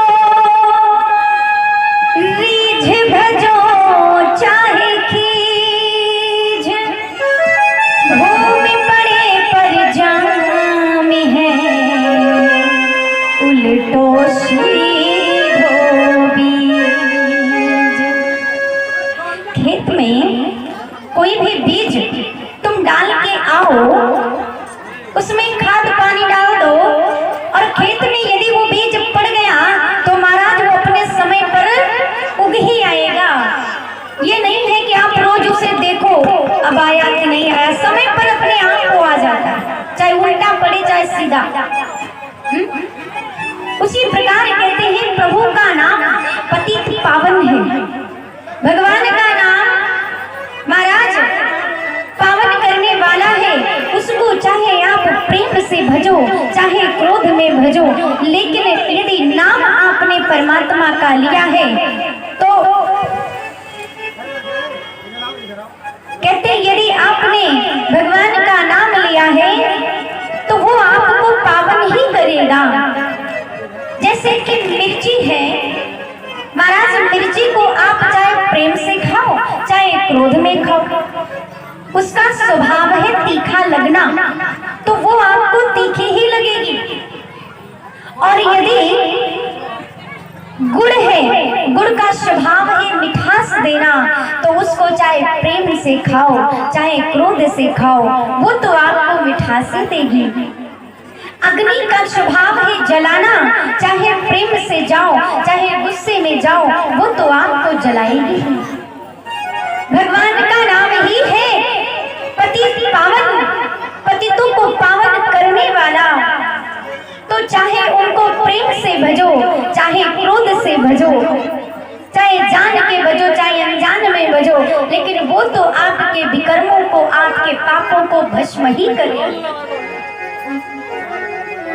रीझ भजो चाहे खीझ, भूमि पड़े पर जाम है, उल्टो सीधो बीज। खेत में कोई भी बीज तुम डाल के आओ, उसमें खाद पानी डाल दो, और खेत में यदि वो बीज पड़ गया तो महाराज वो अपने समय पर उग ही आएगा। ये नहीं है कि आप रोज उसे देखो अब आया कि नहीं आया, समय पर अपने आप को आ जाता है, चाहे वो फायदा। उसी प्रकार कहते हैं प्रभु का नाम पतित पावन है। भगवान का नाम महाराज पावन करने वाला है। उसको चाहे आप प्रेम से भजो चाहे क्रोध में भजो, लेकिन यदि नाम आपने परमात्मा का लिया है तो कहते यदि आपने भगवान का नाम लिया है तो वो आपको पावन ही करेगा। जैसे कि मिर्ची है महाराज, मिर्ची को आप चाहे प्रेम से खाओ चाहे क्रोध में खाओ, उसका स्वभाव है तीखा लगना, तो वो आपको तीखी ही लगेगी। और यदि गुड़ है, गुड़ का स्वभाव है मिठास देना, तो उसको चाहे प्रेम से खाओ चाहे क्रोध से खाओ, वो तो आपको मिठास ही देगी। अग्नि का स्वभाव है जलाना, चाहे प्रेम से जाओ चाहे गुस्से में जाओ, वो तो आपको जलाएगी। भगवान का नाम ही है पतित पावन, पतितों को पावन करने वाला। तो चाहे उनको प्रेम से भजो चाहे क्रोध से भजो, चाहे जान के भजो चाहे अनजान में भजो, लेकिन वो तो आपके विकर्मों को आपके पापों को भस्म ही करेगा।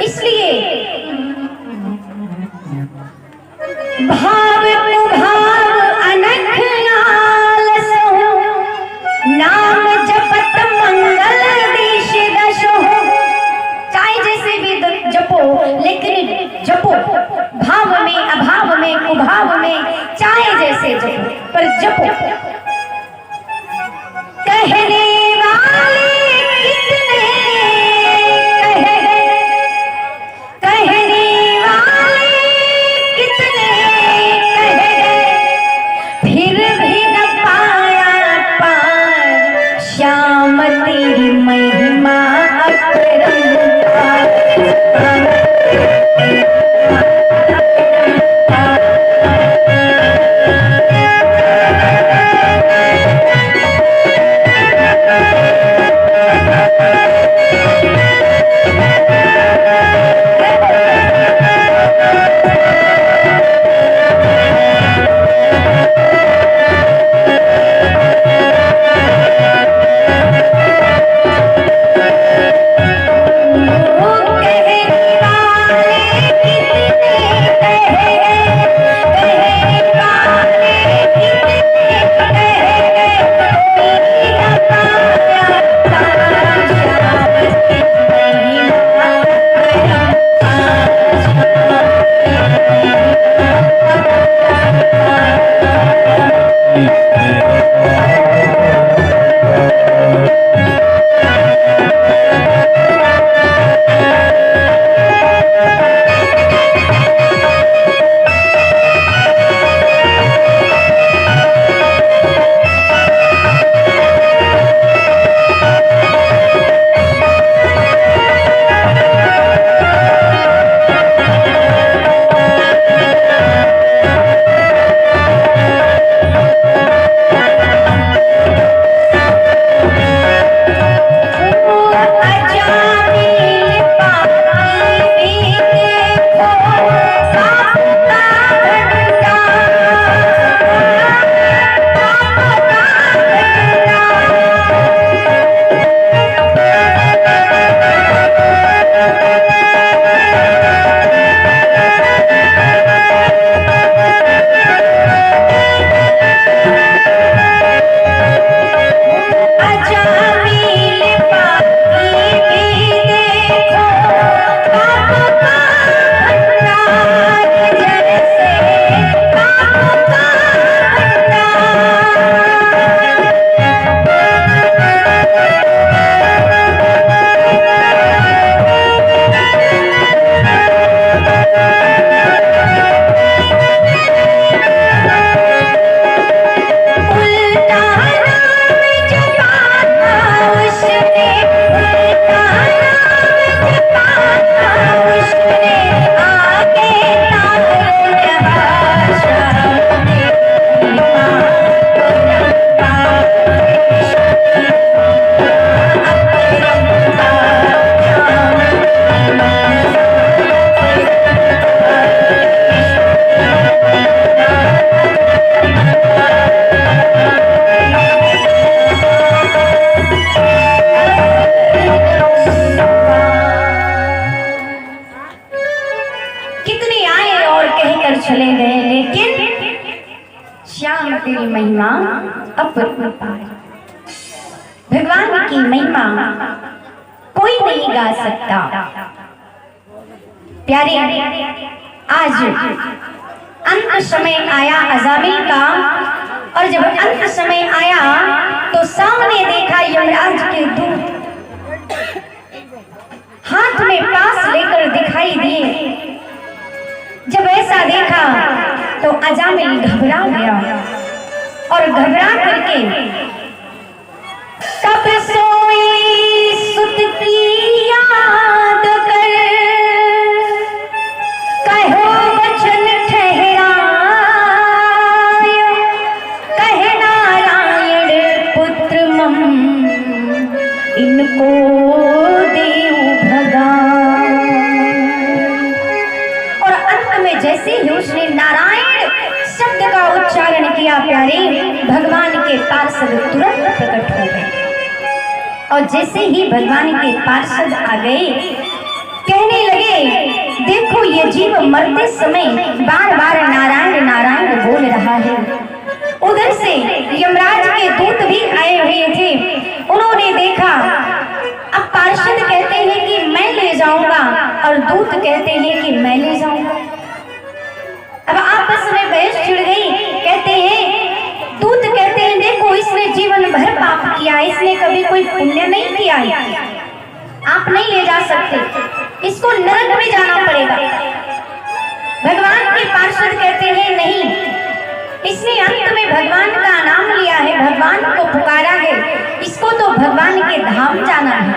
इसलिए भाव तु भाव अनख आलसो, नाम जपत मंगल देश दशो। चाहे जैसे भी जपो, लेकिन जपो भाव में अभाव में कुभाव में, चाहे जैसे जपो पर जपो। कहने वाले कितने कहने वाले कितने कह गए, फिर भी न पाया पार श्याम तेरी महिमा अपरंपार। महिमा अपरंपार। भगवान की महिमा कोई नहीं गा सकता। प्यारे, आज अंत समय आया अजामिल का, और जब अंत समय आया तो सामने देखा यमराज के दूत हाथ में पास लेकर दिखाई दिए। जब ऐसा देखा तो अजामिल घबरा गया और घबरा करके कब सोई सुत की याद कर, कहो वचन ठहराय, कहे नारायण पुत्र मम इनको देव भगाए। और अंत में जैसे ही उसने नारायण शब्द का उच्चारण किया, प्यारे, भगवान के पार्षद तुरंत प्रकट हो गए। और जैसे ही भगवान के पार्षद आ गए, कहने लगे, देखो ये जीव मरते समय बार बार नारायण नारायण बोल रहा है। उधर से यमराज के दूत भी आए हुए थे, उन्होंने देखा। अब पार्षद कहते हैं कि मैं ले जाऊंगा और दूत कहते हैं कि मैं ले जाऊंगा। अब आपस में बहस छिड़ गई। कहते हैं, दूत कहते हैं, देखो इसने जीवन भर पाप किया, इसने कभी कोई पुण्य नहीं किया है, आप नहीं ले जा सकते, इसको नरक में जाना पड़ेगा। भगवान के पार्षद कहते हैं, नहीं, इसने अंत में भगवान का नाम लिया है, भगवान को पुकारा है, इसको तो भगवान के धाम जाना है।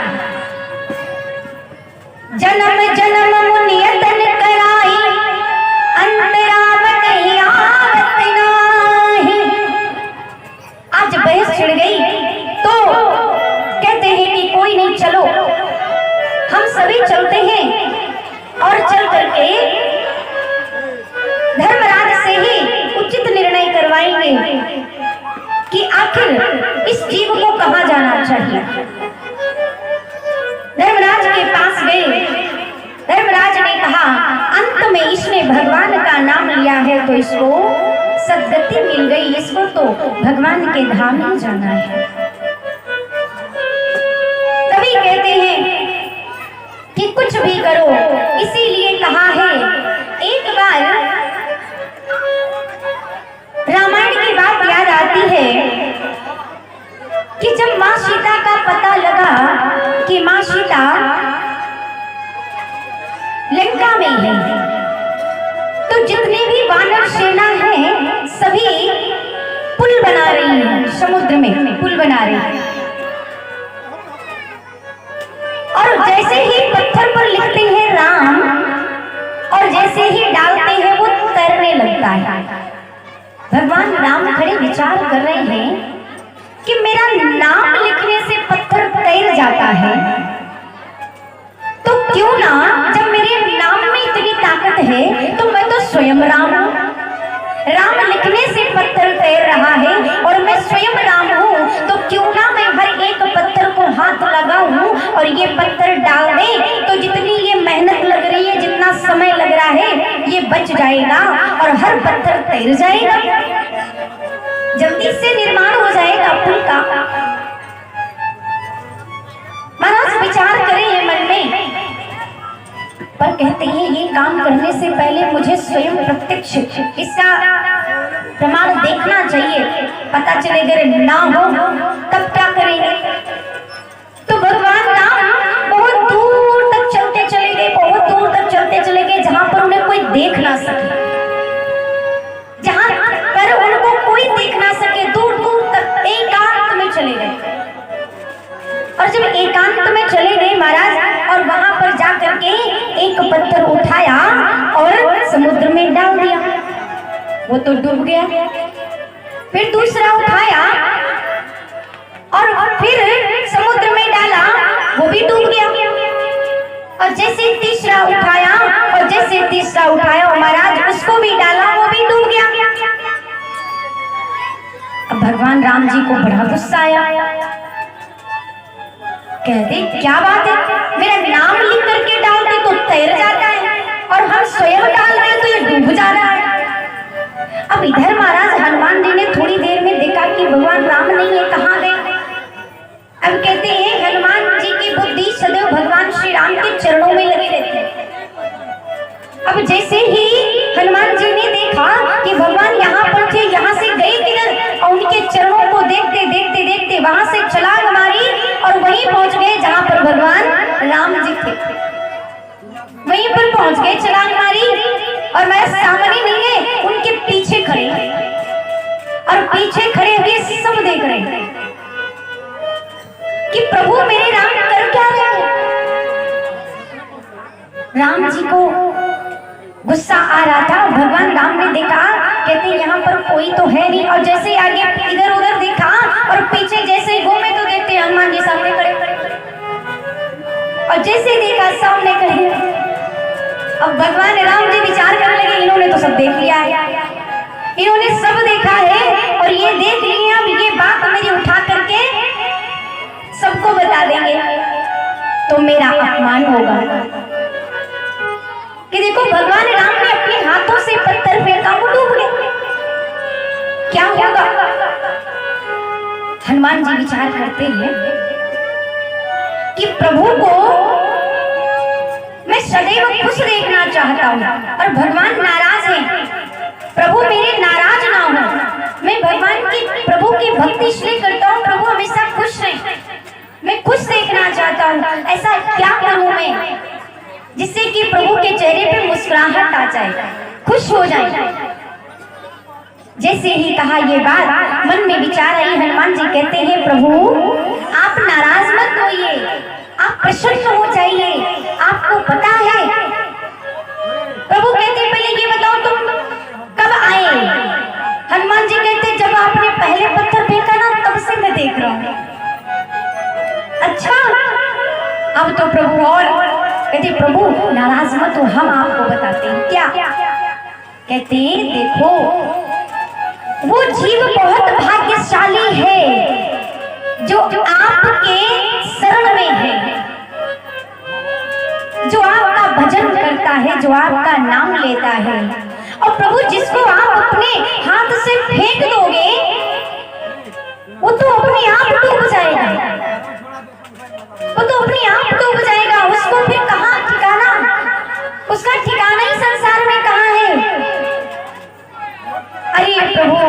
जन्म जन्म मुनि यतन कराई, अंतरावत ही आवत नाही। आज बहस छिड़ गई तो कहते हैं कि कोई नहीं, चलो हम सभी चलते हैं और चल करके धर्मराज से ही उचित निर्णय करवाएंगे कि आखिर इस जीव को कहां जाना चाहिए। धर्मराज के पास गए। धर्मराज ने कहा, अंत में इसने भगवान का नाम लिया है तो इसको सद्गति मिल गई, इसको तो भगवान के धाम ही जाना है। तभी कहते हैं कि कुछ भी करो, इसीलिए कहा है। एक बार रामायण की बात याद आती है कि जब माँ सीता का पता लगा कि माँ सीता लंका में है, तो जितने भी वानर सेना है सभी पुल बना रही है, समुद्र में पुल बना रही है। और जैसे ही पत्थर पर लिखते हैं राम, और जैसे ही डालते हैं वो तैरने लगता है। भगवान राम खड़े विचार कर रहे हैं कि मेरा नाम लिखने से पत्थर तैर जाता है, तो क्यों ना, जब मेरे नाम में इतनी ताकत है तो मैं तो स्वयं राम हूं। राम लिखने से पत्थर तैर रहा है और मैं स्वयं राम हूं, तो क्यों ना मैं हर एक पत्थर को हाथ लगाऊं और ये पत्थर डाल दे, तो जितनी ये मेहनत लग रही है, जितना समय लग रहा है, ये बच जाएगा और हर पत्थर तैर जाएगा, जल्दी से निर्माण हो जाएगा पुल का। महाराज विचार करें मन में, पर कहते हैं ये काम करने से पहले मुझे स्वयं प्रत्यक्ष इसका प्रमाण देखना चाहिए, पता चले अगर ना हो तब क्या करेंगे। तो भगवान राम बहुत दूर तक चलते चले गए, बहुत दूर तक चलते चले गए, जहां पर उन्हें कोई देख ना सके, जहां पर उनको कोई देख ना सके, दूर दूर तक एकांत में चले गए। और जब एकांत में चले गए महाराज, और वहां पर जाकर के एक पत्थर उठाया और समुद्र में डाल दिया, वो तो डूब गया। फिर दूसरा उठाया और फिर समुद्र में डाला, वो भी डूब गया। और जैसे तीसरा उठाया और जैसे तीसरा उठाया महाराज, उसको भी डाला, वो भी डूब गया। अब भगवान राम जी को बड़ा गुस्सा आया। कहते क्या बात है, मेरा नाम लिख करके डालते तो तैर जाता है, और हम स्वयं डाल रहे तो ये डूब जा रहा है। अब इधर महाराज हनुमान जी ने थोड़ी देर में भगवान राम नहीं है, कहाँ गए? अब कहते हैं हनुमान जी की बुद्धि सदैव भगवान श्री राम के चरणों में लगी रहती है। अब जैसे ही हनुमान जी ने देखा कि भगवान यहाँ पर थे, यहाँ से गए किधर, और उनके चरणों को देखते देखते देखते वहां से छलांग मारी और वहीं पहुंच गए जहाँ पर भगवान राम जी थे। वहीं पर पहुंच गए, छलांग मारी, और मैं सामने नहीं है, उनके पीछे खड़े, और पीछे खड़े हुए सब देख रहे हैं कि प्रभु मेरे राम कर क्या रहे हैं। राम जी को गुस्सा आ रहा था। भगवान राम ने देखा, कहते यहाँ पर कोई तो है नहीं, और जैसे आगे इधर उधर देखा और पीछे जैसे घूमे तो देखते हनुमान जी सामने खड़े, और जैसे देखा सामने खड़े। अब भगवान राम जी विचार करने लगे, इन्होंने तो सब देख लिया है, इन्होंने सब देखा है, और ये देख लिया, अब ये बात मेरी उठा करके सबको बता देंगे तो मेरा अपमान होगा। कि देखो भगवान राम ने अपने हाथों से पत्थर फेंका, वो डूब गए, क्या होगा? हनुमान जी विचार करते हैं कि प्रभु को मैं सदैव खुश देखना चाहता हूँ, और भगवान नाराज हैं, प्रभु मेरे नाराज ना हो। मैं भगवान की, प्रभु की भक्ति इसलिए करता हूँ, प्रभु हमेशा खुश रहे, मैं खुश देखना चाहता हूँ। ऐसा क्या करूँ मैं जिससे कि प्रभु के चेहरे पे मुस्कुराहट आ जाए, खुश हो जाए। जैसे ही कहा ये बात, मन में विचार आई, हनुमान जी कहते हैं प्रभु आप नाराज मत होइए, आप प्रसन्न हो जाइए, आपको पता है। प्रभु कहते पहले ये बताओ तुम कब आए? हनुमान जी कहते जब आपने पहले पत्थर फेंका ना, तब से मैं देख रहा हूँ। अच्छा, अब तो प्रभु और कहते प्रभु नाराज मत हो, हम आपको बताते हैं क्या। कहते देखो वो जीव बहुत भाग्यशाली है जो आपके शरण में है, जो आपका भजन करता है, जो आपका नाम लेता है। और प्रभु जिसको आप अपने हाथ से फेंक दोगे वो तो अपने आप डूब जाएगा, वो तो अपने आप डूब जाएगा, उसको फिर कहाँ ठिकाना, उसका ठिकाना ही संसार में कहाँ है। अरे प्रभु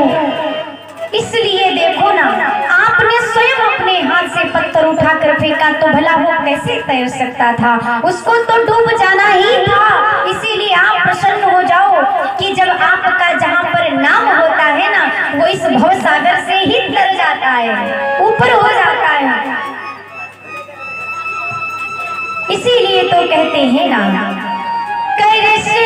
इसलिए देखो ना, आपने स्वयं अपने हाथ से पत्थर उठाकर फेंका तो भला वो कैसे तैर सकता था, उसको तो डूब जाना ही था। इसीलिए आप प्रसन्न हो जाओ कि जब आपका जहाँ पर नाम होता है ना, वो इस भव सागर से ही तर जाता है, ऊपर हो जाता है। इसीलिए तो कहते हैं ना, कैसे